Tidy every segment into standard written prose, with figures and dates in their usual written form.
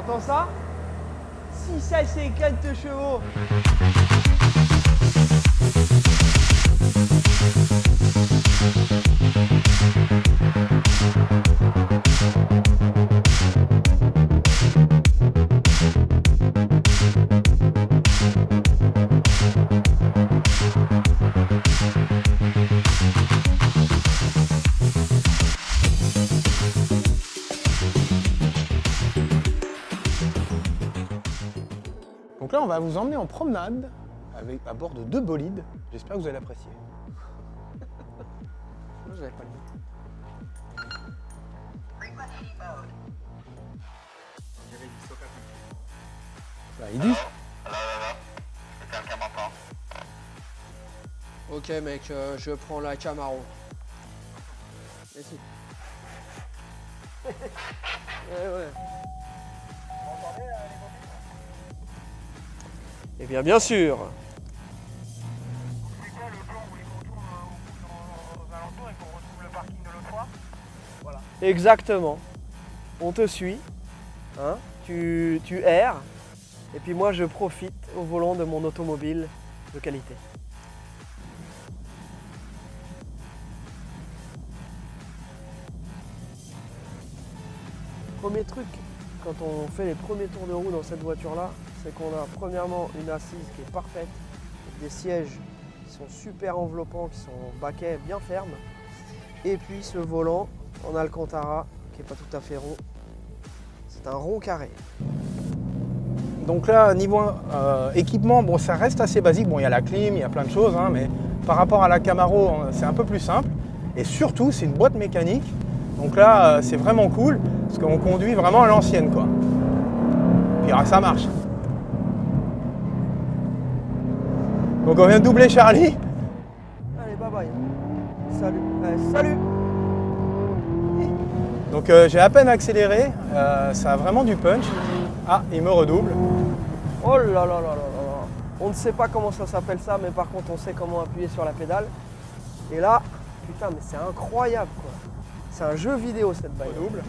T'entends ça? Si ça c'est 4 chevaux. Donc là, on va vous emmener en promenade à bord de 2 bolides. J'espère que vous allez apprécier. Moi, j'avais pas le goût. Bah, ils disent. Ok mec, je prends la Camaro. Merci. Ouais. Eh bien sûr. C'est quoi le plan où il retourne aux alentours et qu'on retrouve le parking de l'autre fois? Voilà. Exactement. On te suit, hein, tu erres, et puis moi je profite au volant de mon automobile de qualité. Premier truc, quand on fait les premiers tours de roue dans cette voiture-là, c'est qu'on a premièrement une assise qui est parfaite, avec des sièges qui sont super enveloppants, qui sont baquets bien fermes, et puis ce volant en Alcantara qui n'est pas tout à fait rond, c'est un rond carré. Donc là, niveau équipement, bon, ça reste assez basique. Bon, il y a la clim, il y a plein de choses, hein, mais par rapport à la Camaro, c'est un peu plus simple. Et surtout, c'est une boîte mécanique. Donc là, c'est vraiment cool, parce qu'on conduit vraiment à l'ancienne, quoi. Puis ça marche. Donc on vient de doubler Charlie. Allez, bye bye. Salut. Salut. Donc j'ai à peine accéléré, ça a vraiment du punch. Ah, il me redouble. Oh là là là là là là. On ne sait pas comment ça s'appelle ça, mais par contre on sait comment appuyer sur la pédale. Et là, putain, mais c'est incroyable quoi. C'est un jeu vidéo cette bagnole. Redouble.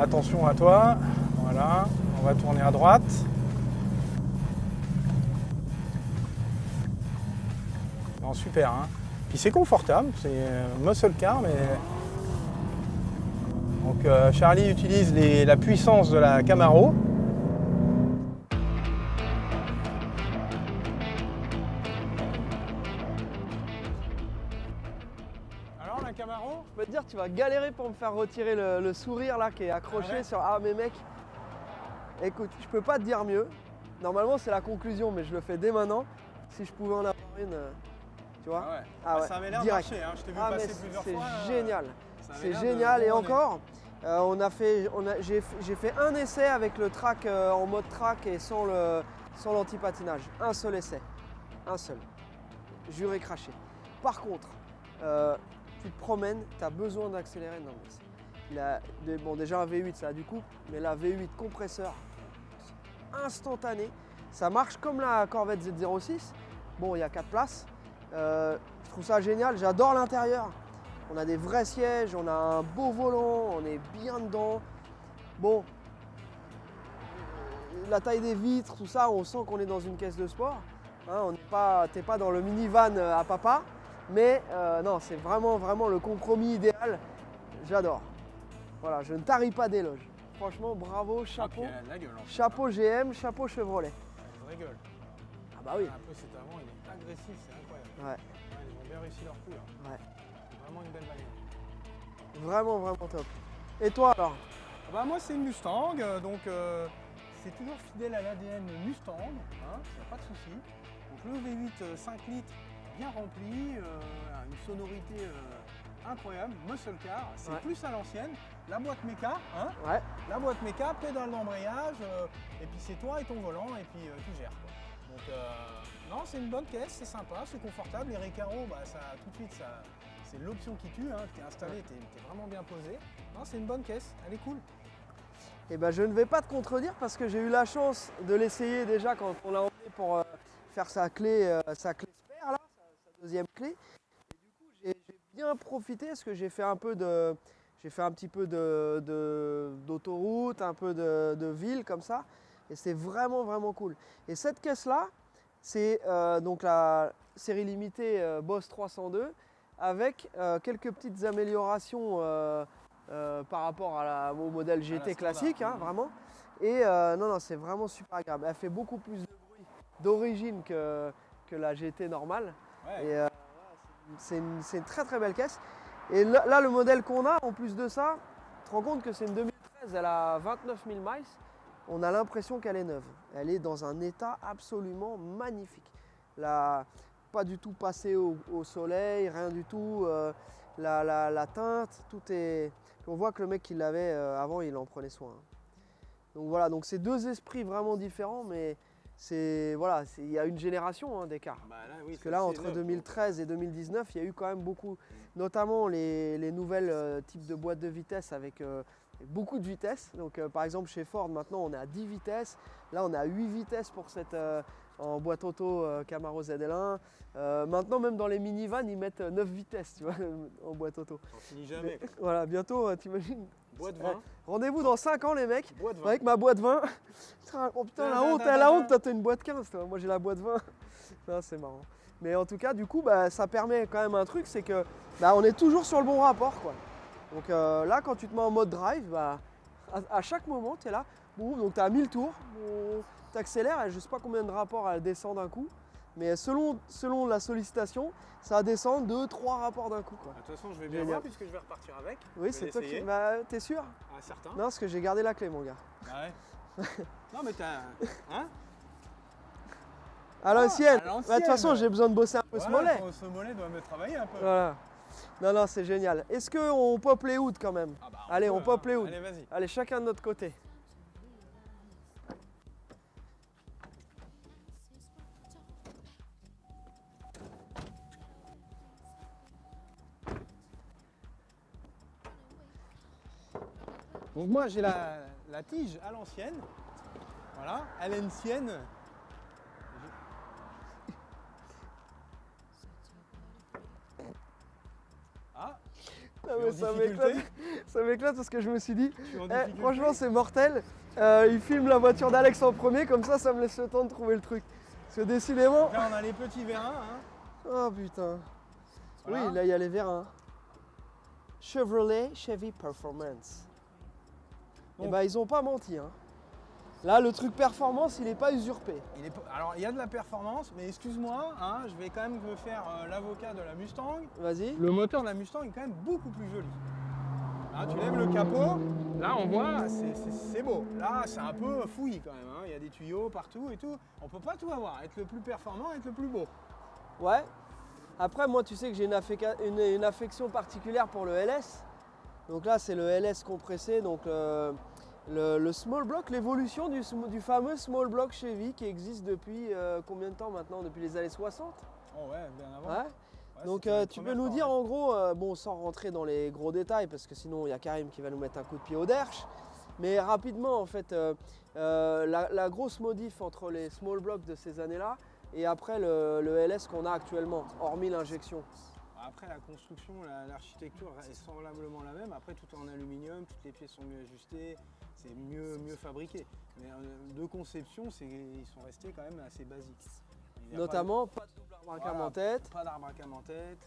Attention à toi. Voilà, on va tourner à droite. Non, super, hein. Puis c'est confortable, c'est muscle car, mais... Donc Charlie utilise la puissance de la Camaro. Alors la Camaro? Je peux te dire, tu vas galérer pour me faire retirer le sourire là qui est accroché Ouais. sur... Ah mais mec, écoute, je peux pas te dire mieux. Normalement c'est la conclusion, mais je le fais dès maintenant. Si je pouvais en avoir une, tu vois. Ah ouais. Ah ouais, Ça avait l'air de direct. marcher, hein. Je t'ai vu Ah mais passer plusieurs fois. c'est génial. Ça avait C'est l'air de génial et ronronner. encore, j'ai fait un essai avec le track en mode track et sans l'anti-patinage. Un seul essai. Un seul. Juré craché. Par contre, tu te promènes, tu as besoin d'accélérer. Non, mais bon, déjà un V8 ça a du coup, mais la V8 compresseur instantané. Ça marche comme la Corvette Z06. Bon, il y a 4 places. Je trouve ça génial. J'adore l'intérieur. On a des vrais sièges, on a un beau volant, on est bien dedans. Bon, la taille des vitres, tout ça, on sent qu'on est dans une caisse de sport. Hein, t'es pas dans le minivan à papa, mais non, c'est vraiment le compromis idéal. J'adore. Voilà, je ne tarie pas d'éloges. Franchement, bravo, chapeau. Ah, puis elle a de la gueule, en fait. Chapeau GM, chapeau Chevrolet. Elle rigole. Ah bah oui. Après cet avant, il est agressif, c'est incroyable. Ouais, Ouais, ils ont bien réussi leur coup là. ouais. C'est vraiment une belle bagnole. Vraiment top. Et toi alors? Ah bah moi c'est une Mustang, donc c'est toujours fidèle à l'ADN Mustang, hein, y a pas de souci. Donc le V8 5 litres bien rempli, une sonorité incroyable, muscle car, c'est Ouais. plus à l'ancienne. La boîte méca, hein, Ouais. la boîte méca, pédale d'embrayage, et puis c'est toi et ton volant, et puis tu gères quoi. Donc non, c'est une bonne caisse, c'est sympa, c'est confortable. Les Recaro, bah, ça, tout de suite, ça, c'est l'option qui tue, hein, t'es installé, t'es vraiment bien posé. Non, c'est une bonne caisse, elle est cool. Eh ben, je ne vais pas te contredire parce que j'ai eu la chance de l'essayer déjà quand on l'a emmené pour faire sa clé spare, là, sa deuxième clé. Et du coup, j'ai bien profité parce que j'ai fait un peu de... J'ai fait un petit peu d'autoroute, un peu de ville comme ça. Et c'est vraiment, vraiment cool. Et cette caisse-là, c'est donc la série limitée Boss 302 avec quelques petites améliorations par rapport au modèle GT classique, hein, vraiment. Et non, c'est vraiment super agréable. Elle fait beaucoup plus de bruit d'origine que la GT normale. Ouais. Et c'est une très très belle caisse. Et là, le modèle qu'on a, en plus de ça, tu te rends compte que c'est une 2013, elle a 29 000 miles. On a l'impression qu'elle est neuve. Elle est dans un état absolument magnifique. Pas du tout passée au soleil, rien du tout. La teinte, tout est... On voit que le mec qui l'avait avant, il en prenait soin. Donc voilà, donc c'est deux esprits vraiment différents, mais voilà, il y a une génération d'écart. Bah là, oui, Parce que là, entre 2013 et 2019, il y a eu quand même beaucoup, notamment les nouvelles types de boîtes de vitesse avec beaucoup de vitesse. Donc par exemple chez Ford, maintenant on est à 10 vitesses. Là, on est à 8 vitesses pour cette en boîte auto Camaro ZL1. Maintenant, même dans les minivans, ils mettent 9 vitesses, tu vois, en boîte auto. T'en finis jamais. Mais, voilà, bientôt, t'imagines. Boîte 20. Rendez-vous dans 5 ans, les mecs, Boîte 20. avec ma boîte 20. Oh putain, la honte, toi t'as une boîte 15, toi. Moi j'ai la boîte 20. Non, c'est marrant. Mais en tout cas, du coup, ça permet quand même un truc, c'est que on est toujours sur le bon rapport, quoi. Donc là, quand tu te mets en mode drive, à chaque moment, tu es là. Boum, donc tu as 1000 tours, tu accélères, et je sais pas combien de rapports elle descend d'un coup. Mais selon la sollicitation, ça descend 2-3 rapports d'un coup, quoi. De toute façon, je vais bien Génial. voir puisque je vais repartir avec. Oui, c'est toi qui... t'es sûr? Ah, certain. Non, parce que j'ai gardé la clé, mon gars. Ah ouais. Non, mais t'as... Hein? À l'ancienne. à l'ancienne. De toute façon, j'ai besoin de bosser un peu ce mollet. Ce mollet doit me travailler un peu. Voilà. Non, c'est génial. Est-ce qu'on pop les hoods quand même? Allez, on pop les hoods. Allez, vas-y. Allez, chacun de notre côté. Donc moi j'ai la tige à l'ancienne, voilà, à l'ancienne. Ah, mais ça m'éclate parce que je me suis dit, je suis en difficulté. franchement c'est mortel. Il filme la voiture d'Alex en premier, comme ça me laisse le temps de trouver le truc. Parce que décidément... Là on a les petits vérins, hein. Oh putain. Voilà. Oui, là il y a les vérins. Chevrolet Chevy Performance. Et Donc, ils ont pas menti, hein. Là, le truc performance, il n'est pas usurpé. alors il y a de la performance, mais excuse-moi, hein, je vais quand même me faire l'avocat de la Mustang. Vas-y. Le moteur de la Mustang est quand même beaucoup plus joli. Hein, tu lèves le capot, là on voit, c'est beau. Là c'est un peu fouillis quand même, hein. Il y a des tuyaux partout et tout. On peut pas tout avoir, être le plus performant, être le plus beau. Ouais. Après, moi, tu sais que j'ai une affection particulière pour le LS. Donc là, c'est le LS compressé, donc le small block, l'évolution du fameux small block Chevy qui existe depuis combien de temps maintenant? Depuis les années 60? Oh ouais, bien avant. Ouais. Ouais, Donc c'était la tu peux première nous fois, dire ouais. en gros, bon, sans rentrer dans les gros détails, parce que sinon il y a Karim qui va nous mettre un coup de pied au derche, mais rapidement en fait, la grosse modif entre les small blocks de ces années-là et après le LS qu'on a actuellement, hormis l'injection. Après la construction, l'architecture est semblablement la même. Après tout est en aluminium, toutes les pièces sont mieux ajustées, c'est mieux fabriqué. Mais de conception, ils sont restés quand même assez basiques. Notamment pas de double arbre en tête. Pas d'arbre à cam en tête.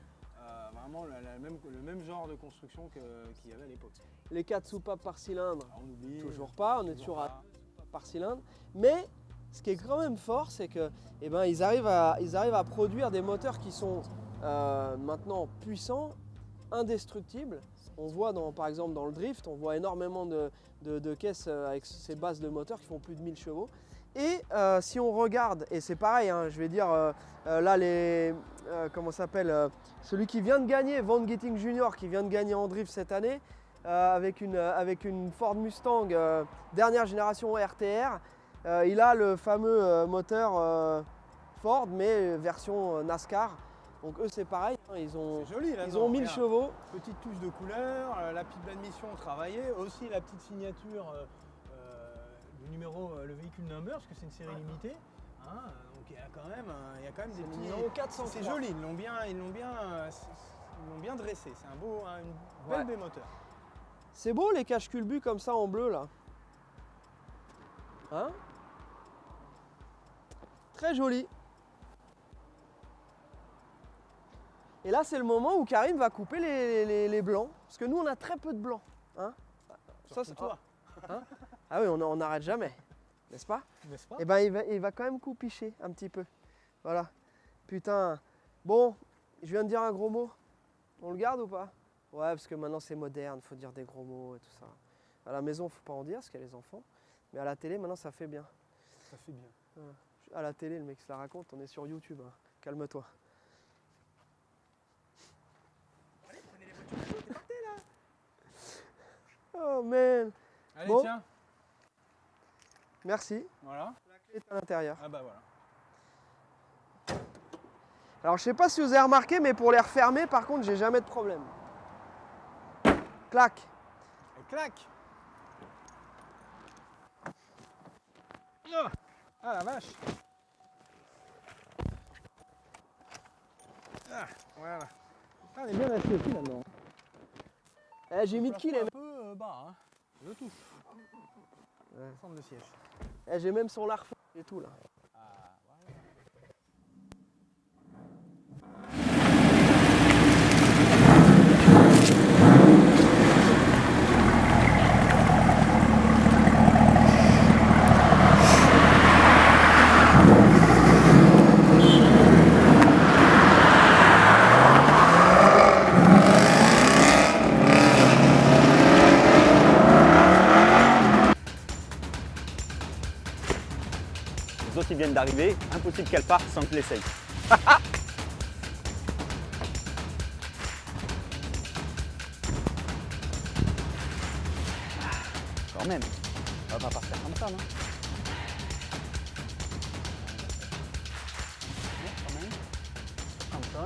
Vraiment le même genre de construction qu'il y avait à l'époque. Les 4 soupapes par cylindre, On oublie. toujours pas, on est toujours à 2 soupapes par cylindre. Mais ce qui est quand même fort, c'est que ils arrivent à produire des moteurs qui sont maintenant puissants, indestructibles. On voit par exemple dans le drift, on voit énormément de caisses avec ces bases de moteurs qui font plus de 1000 chevaux. Et si on regarde, et c'est pareil, hein, je vais dire là comment s'appelle celui qui vient de gagner, Van Gitting Jr. qui vient de gagner en drift cette année avec une Ford Mustang dernière génération RTR. Il a le fameux moteur Ford mais version NASCAR. Donc eux c'est pareil, hein, ils ont 1000 chevaux. Petite touche de couleur, la petite d'admission travaillée, aussi la petite signature du numéro, le véhicule number, parce que c'est une série limitée. Hein, donc il y a quand même des petits... numéro 403. C'est joli, ils l'ont bien dressé, c'est un beau, une belle moteur. C'est beau les caches culbus comme ça en bleu là. Hein? Très joli. Et là c'est le moment où Karim va couper les blancs. Parce que nous on a très peu de blancs. Hein? Ça, Surtout toi. hein? Ah oui, on n'arrête jamais. N'est-ce pas? N'est-ce pas? Et ben il va quand même coupicher un petit peu. Voilà. Putain. Bon, je viens de dire un gros mot. On le garde ou pas? Ouais, parce que maintenant c'est moderne, faut dire des gros mots et tout ça. À la maison, faut pas en dire parce qu'il y a les enfants. Mais à la télé, maintenant ça fait bien. Ça fait bien. À la télé, le mec se la raconte, on est sur YouTube. Hein. Calme-toi. Allez, prenez les voitures, c'est parti là. Oh man. Allez, Bon. tiens. Merci. Voilà. La clé est à l'intérieur. Ah bah voilà. Alors je sais pas si vous avez remarqué, mais pour les refermer, par contre, j'ai jamais de problème. Clac. Et clac. Oh. Ah la vache. Ah, voilà. Ah, on est bien assis aussi là-dedans. Eh, j'ai mis de qui les un mecs? peu bas, hein. Je touche. Ouais. Ensemble de siège. Eh, j'ai même son larf et tout là. Ah, voilà. Les autres ils viennent d'arriver, impossible qu'elle parte sans que je l'essaye. Quand même, on va pas partir comme ça, non? Ouais, quand même. Comme ça.